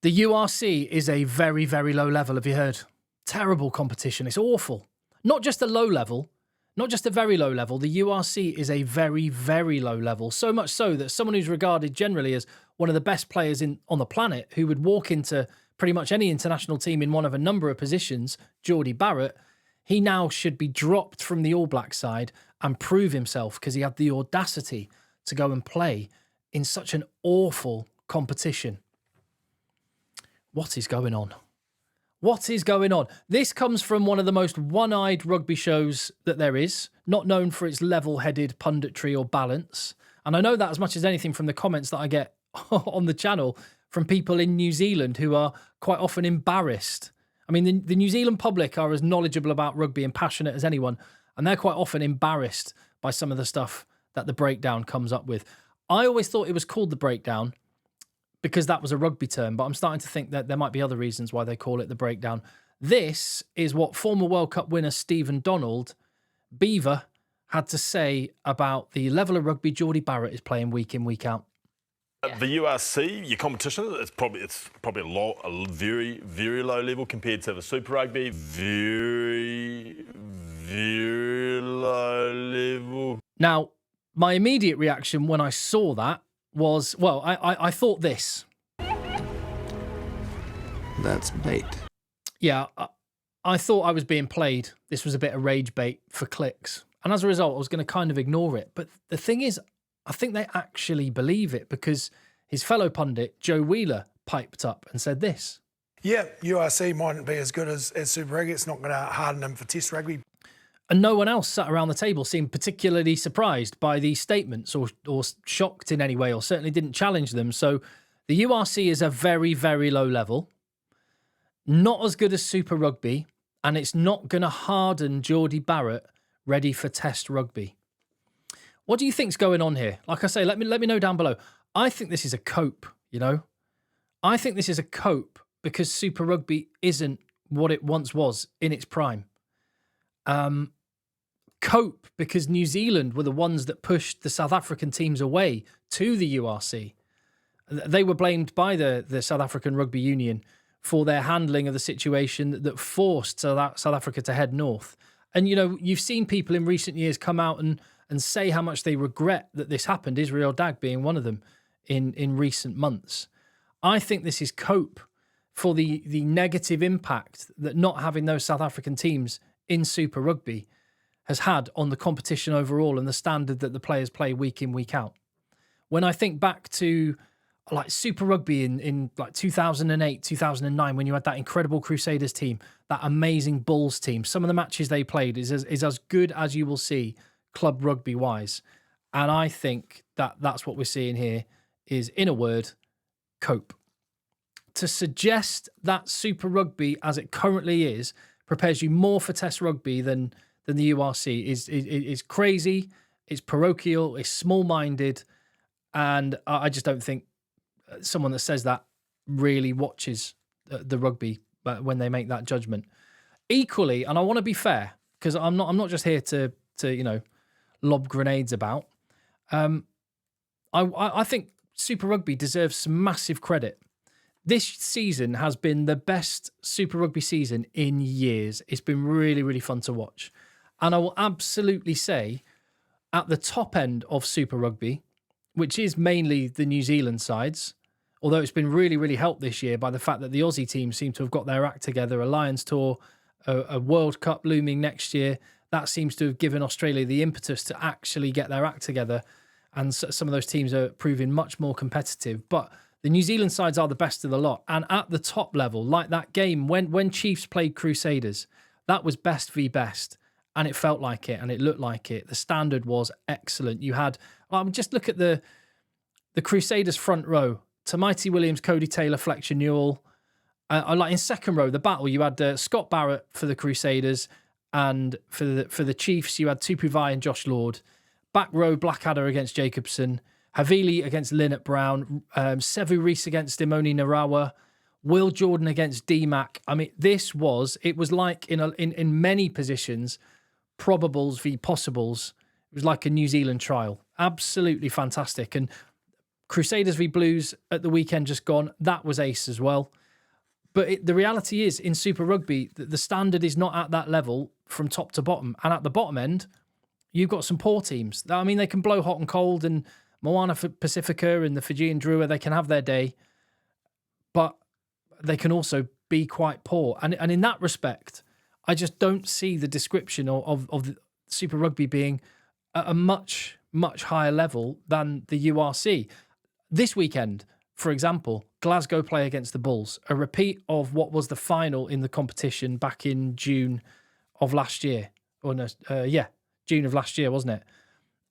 The URC is a very, very low level, have you heard? Terrible competition. It's awful. Not just a low level, not just a very low level. The URC is a very, very low level. So much so that someone who's regarded generally as one of the best players on the planet, who would walk into pretty much any international team in one of a number of positions, Jordie Barrett, he now should be dropped from the All Black side and prove himself because he had the audacity to go and play in such an awful competition. What is going on? What is going on? This comes from one of the most one-eyed rugby shows that there is, not known for its level-headed punditry or balance. And I know that as much as anything from the comments that I get on the channel from people in New Zealand who are quite often embarrassed. I mean, the New Zealand public are as knowledgeable about rugby and passionate as anyone, and they're quite often embarrassed by some of the stuff that the breakdown comes up with. I always thought it was called the breakdown because that was a rugby term, but I'm starting to think that there might be other reasons why they call it the breakdown. This is what former World Cup winner Stephen Donald, Beaver, had to say about the level of rugby Jordie Barrett is playing week in, week out. The URC, your competition, it's probably a very, very low level compared to the Super Rugby. Very, very low level. Now, my immediate reaction when I saw that was, well, I thought this. That's bait. Yeah, I thought I was being played. This was a bit of rage bait for clicks. And as a result, I was going to kind of ignore it. But the thing is, I think they actually believe it because his fellow pundit, Joe Wheeler, piped up and said this. Yeah, URC mightn't be as good as Super Rugby. It's not going to harden them for Test Rugby. And no one else sat around the table seemed particularly surprised by these statements or shocked in any way, or certainly didn't challenge them. So the URC is a very, very low level, not as good as Super Rugby, and it's not going to harden Jordie Barrett ready for Test Rugby. What do you think's going on here? Like I say, let me know down below. I think this is a cope, you know? I think this is a cope because Super Rugby isn't what it once was in its prime. Cope because New Zealand were the ones that pushed the South African teams away to the URC. They were blamed by the South African Rugby Union for their handling of the situation that forced South Africa to head north. And, you know, you've seen people in recent years come out and say how much they regret that this happened, Israel Dag being one of them in recent months. I think this is cope for the negative impact that not having those South African teams in Super Rugby has had on the competition overall and the standard that the players play week in, week out. When I think back to like Super Rugby in like 2008, 2009, when you had that incredible Crusaders team, that amazing Bulls team, some of the matches they played is as good as you will see club rugby wise. And I think that that's what we're seeing here is, in a word, cope. To suggest that Super Rugby as it currently is prepares you more for Test Rugby than the URC is crazy, it's parochial, it's small-minded, and I just don't think someone that says that really watches the rugby when they make that judgment. Equally, and I want to be fair, because I'm not just here to you know, lob grenades about. I think Super Rugby deserves some massive credit. This season has been the best Super Rugby season in years. It's been really, really fun to watch. And I will absolutely say, at the top end of Super Rugby, which is mainly the New Zealand sides, although it's been really, really helped this year by the fact that the Aussie teams seem to have got their act together, a Lions Tour, a World Cup looming next year. That seems to have given Australia the impetus to actually get their act together. And some of those teams are proving much more competitive. But the New Zealand sides are the best of the lot. And at the top level, like that game, when Chiefs played Crusaders, that was best v best. And it felt like it, and it looked like it. The standard was excellent. You had, just look at the Crusaders front row. Tamaiti Williams, Cody Taylor, Fletcher Newell. Like in second row, the battle, you had Scott Barrett for the Crusaders, and for the Chiefs, you had Tupu Vai and Josh Lord. Back row, Blackadder against Jacobson. Havili against Lynette Brown. Sevu Reese against Imoni Narawa. Will Jordan against D-Mac. I mean, it was like in many positions, probables v possibles. It was like a New Zealand trial. Absolutely fantastic. And Crusaders v Blues at the weekend just gone, that was ace as well. But the reality is, in Super Rugby, the standard is not at that level from top to bottom. And at the bottom end, you've got some poor teams. I mean, they can blow hot and cold, and Moana Pacifica and the Fijian Drua, they can have their day. But they can also be quite poor. And in that respect, I just don't see the description of the Super Rugby being at a much, much higher level than the URC. This weekend, for example, Glasgow play against the Bulls, a repeat of what was the final in the competition back in June of last year. Or no, June of last year, wasn't it?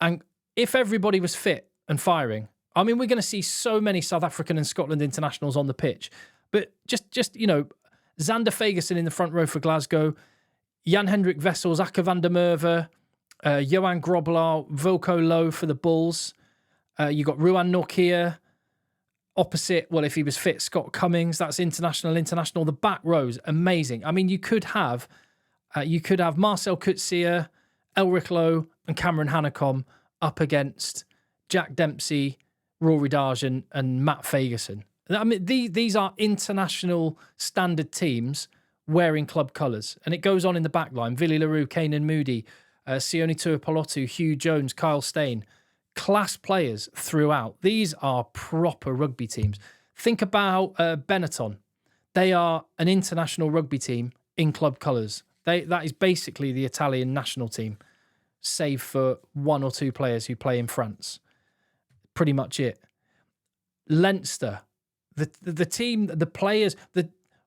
And if everybody was fit and firing, I mean, we're going to see so many South African and Scotland internationals on the pitch. But just Xander Fagerson in the front row for Glasgow, Jan-Hendrik Wessels, Akker van der Merwe, Johan Grobelaar, Wilco Low for the Bulls. You got Ruan Norkia. Opposite, well, if he was fit, Scott Cummings. That's international. The back rows, amazing. I mean, you could have Marcel Coetzee, Elric Lowe, and Cameron Hanekom up against Jack Dempsey, Rory Darjan, and Matt Fagerson. I mean, these are international standard teams wearing club colours, and it goes on in the back line. Vili LaRue, Kanan Moody, Sione Tuapolotu, Hugh Jones, Kyle Stain. Class players throughout. These are proper rugby teams. Think about Benetton. They are an international rugby team in club colours. That is basically the Italian national team, save for one or two players who play in France. Pretty much it. Leinster, the team, the players,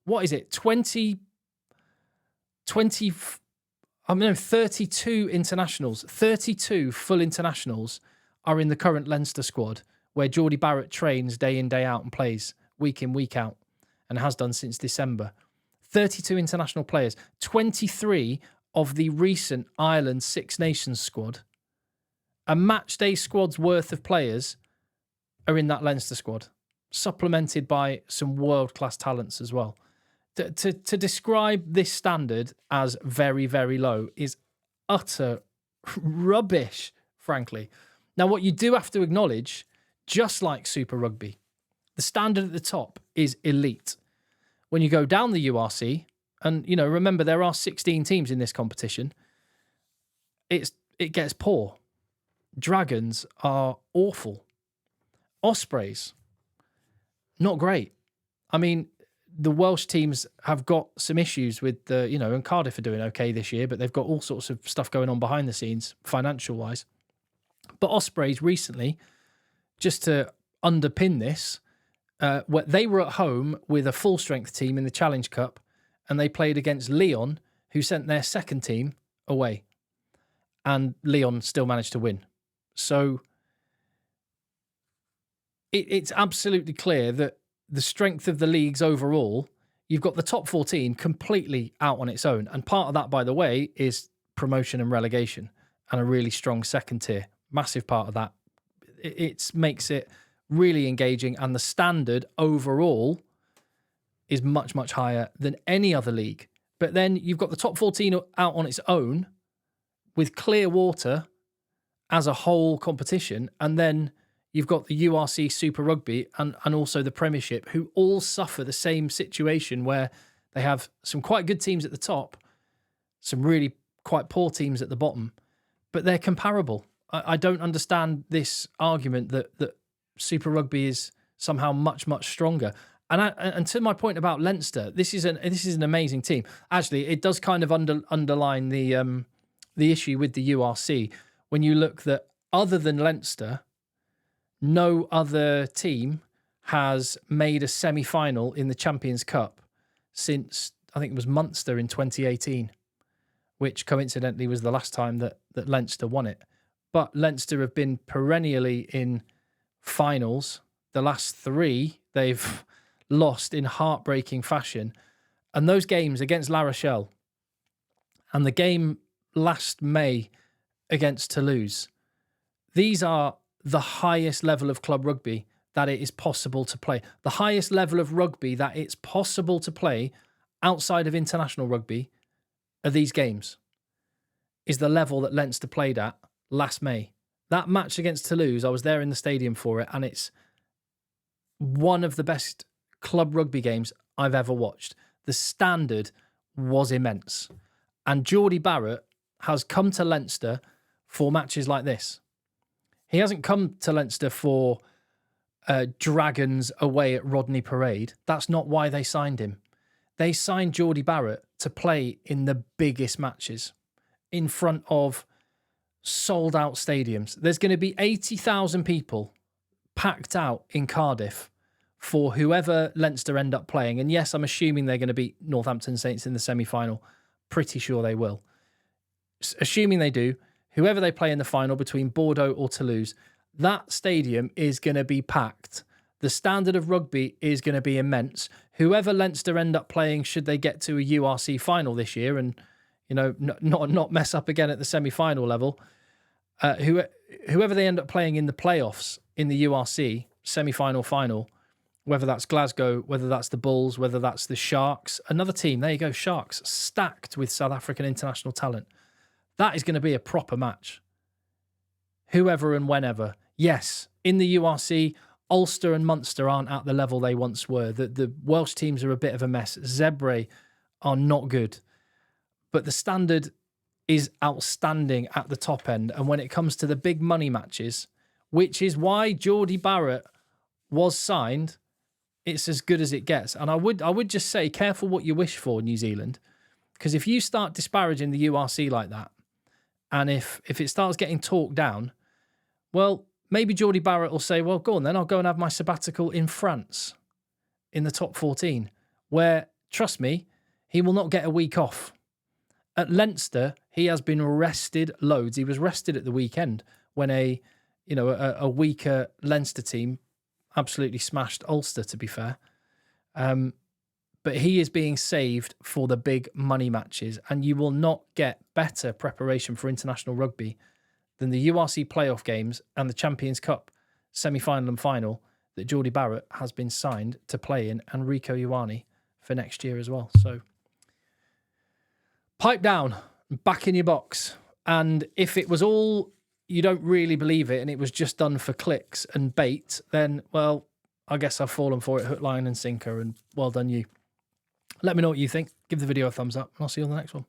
what is it? 32 internationals, 32 full internationals are in the current Leinster squad, where Jordie Barrett trains day in, day out and plays week in, week out, and has done since December. 32 international players, 23 of the recent Ireland Six Nations squad. A match day squad's worth of players are in that Leinster squad, supplemented by some world-class talents as well. To describe this standard as very, very low is utter rubbish, frankly. Now, what you do have to acknowledge, just like Super Rugby, the standard at the top is elite. When you go down the URC, and, remember, there are 16 teams in this competition, it gets poor. Dragons are awful. Ospreys, not great. I mean, the Welsh teams have got some issues with and Cardiff are doing okay this year, but they've got all sorts of stuff going on behind the scenes, financial-wise. But Ospreys recently, just to underpin this, they were at home with a full-strength team in the Challenge Cup, and they played against Leon, who sent their second team away. And Leon still managed to win. So it's absolutely clear that the strength of the leagues overall, you've got the top 14 completely out on its own. And part of that, by the way, is promotion and relegation and a really strong second tier. Massive part of that. It makes it really engaging, and the standard overall is much, much higher than any other league. But then you've got the top 14 out on its own with clear water as a whole competition, and then you've got the URC Super Rugby and also the Premiership, who all suffer the same situation where they have some quite good teams at the top, some really quite poor teams at the bottom, but they're comparable. I don't understand this argument that Super Rugby is somehow much, much stronger. And to my point about Leinster, this is an amazing team. Actually, it does kind of underline the issue with the URC when you look that other than Leinster, no other team has made a semi-final in the Champions Cup since, I think it was Munster in 2018, which coincidentally was the last time that Leinster won it. But Leinster have been perennially in finals. The last three, they've lost in heartbreaking fashion. And those games against La Rochelle and the game last May against Toulouse, these are the highest level of club rugby that it is possible to play. The highest level of rugby that it's possible to play outside of international rugby are these games, is the level that Leinster played at last May. That match against Toulouse, I was there in the stadium for it, and it's one of the best club rugby games I've ever watched. The standard was immense. And Jordie Barrett has come to Leinster for matches like this. He hasn't come to Leinster for Dragons away at Rodney Parade. That's not why they signed him. They signed Jordie Barrett to play in the biggest matches in front of sold-out stadiums. There's going to be 80,000 people packed out in Cardiff for whoever Leinster end up playing. And yes, I'm assuming they're going to beat Northampton Saints in the semi-final. Pretty sure they will. Assuming they do, whoever they play in the final between Bordeaux or Toulouse, that stadium is going to be packed. The standard of rugby is going to be immense. Whoever Leinster end up playing, should they get to a URC final this year and, you know, not mess up again at the semi-final level, whoever they end up playing in the playoffs in the URC semi-final final, whether that's Glasgow, whether that's the Bulls, whether that's the Sharks, another team, there you go, Sharks, stacked with South African international talent. That is going to be a proper match. Whoever and whenever. Yes, in the URC, Ulster and Munster aren't at the level they once were. The Welsh teams are a bit of a mess. Zebre are not good. But the standard is outstanding at the top end. And when it comes to the big money matches, which is why Jordie Barrett was signed, it's as good as it gets. And I would just say, careful what you wish for, New Zealand. Because if you start disparaging the URC like that, and if it starts getting talked down, well, maybe Jordie Barrett will say, well, go on then, I'll go and have my sabbatical in France in the top 14, where, trust me, he will not get a week off. At Leinster, he has been rested loads. He was rested at the weekend when a weaker Leinster team absolutely smashed Ulster, to be fair. But he is being saved for the big money matches, and you will not get better preparation for international rugby than the URC playoff games and the Champions Cup semi-final and final that Jordie Barrett has been signed to play in, and Rieko Ioane for next year as well. So pipe down, back in your box. And if it was all, you don't really believe it, and it was just done for clicks and bait, then, well, I guess I've fallen for it hook, line and sinker, and well done you. Let me know what you think. Give the video a thumbs up, and I'll see you on the next one.